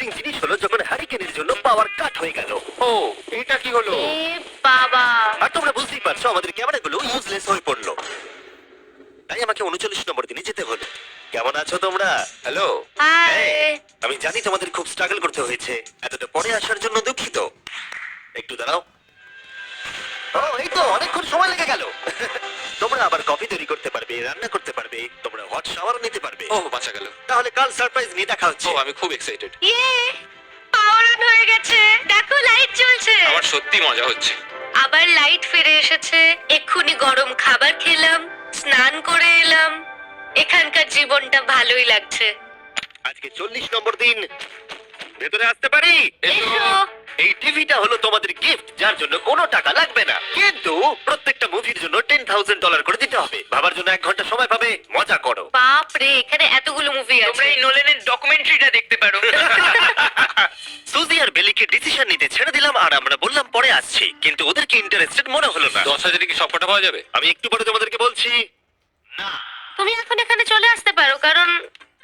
Interesting জিনিস হলো যখন হারিকেনের জন্য পাওয়ার কাট হয়ে গেল। ও এটা কি হলো? এ বাবা, আর তোমরা বুঝতেই পারছো আমাদের ক্যামেরাগুলো ইউজলেস হয়ে পড়লো। তাই আমাকে 39 নম্বর দিনে যেতে হলো। কেমন আছো তোমরা? হ্যালো। হাই। এই, আমি জানি তোমাদের খুব স্ট্রাগল করতে হয়েছে, এতটা পরে আসার জন্য দুঃখিত। একটু দাঁড়াও। ও এই তো অনেকক্ষণ সময় লেগে গেল। তোমরা আবার কফি তৈরি করতে পারবে, রান্না করতে পারবে, তোমরা হট শাওয়ার নিতে পারবে। ও বাঁচা গেল। তাহলে কাল সারপ্রাইজ নিয়ে দেখা হচ্ছে। ও আমি খুব এক্সাইটেড। ইয়ে, পাওয়ার অন হয়ে গেছে। দেখো লাইট জ্বলছে। আমার সত্যি মজা হচ্ছে। আবার লাইট ফিরে এসেছে। এক্ষুনি গরম খাবার খেলাম, স্নান করে এলাম। এখানকার জীবনটা ভালোই লাগছে। আজকে 40 নম্বর দিন। ভেতরে আসতে পারি? এসো। এই টিভিটা হলো তোমাদের গিফট, যার জন্য কোনো টাকা লাগবে না, কিন্তু প্রত্যেকটা মুভির জন্য $10,000 করে দিতে হবে। ভাবার জন্য 1 ঘন্টা সময় পাবে। মজা করো। বাপ রে, এখানে এতগুলো মুভি আছে। নোলেনের ডকুমেন্টারিটা দেখতে পারো। সুজি আর বেলিকে ডিসিশন নিতে ছেড়ে দিলাম আর আমরা বললাম পরে আসছি, কিন্তু ওদেরকে ইন্টারেস্টেড মনে হলো না। 10,000 কি সবকটা পাওয়া যাবে? আমি একটু পরে তোমাদেরকে বলছি। না, তুমি এখন এখানে চলে আসতে পারো, কারণ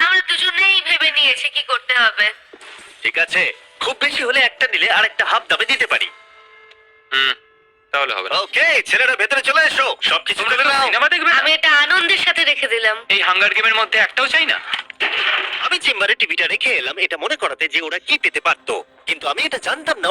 আমরা দুজনেই ভেবে নিয়েছি কি করতে হবে। ঠিক আছে, খুব বেশি হলে একটা নিলে আর একটা হাফ দামে দিতে পারি। হুম, তাহলে হবে না। ওকে, ছেলেরা ভেতরে চলে এসো, সবকিছু তোমরা তুলে কোনো নাও। সিনেমা দেখবে না? আমি এটা আনন্দের সাথে রেখে দিলাম। এই হাঙ্গার গেমের মধ্যে একটাও চাই না। আমি চেম্বারে টিভিটা রেখে এলাম এটা মনে করাতে যে ওরা কি পেতে পারতো, কিন্তু আমি এটা জানতাম না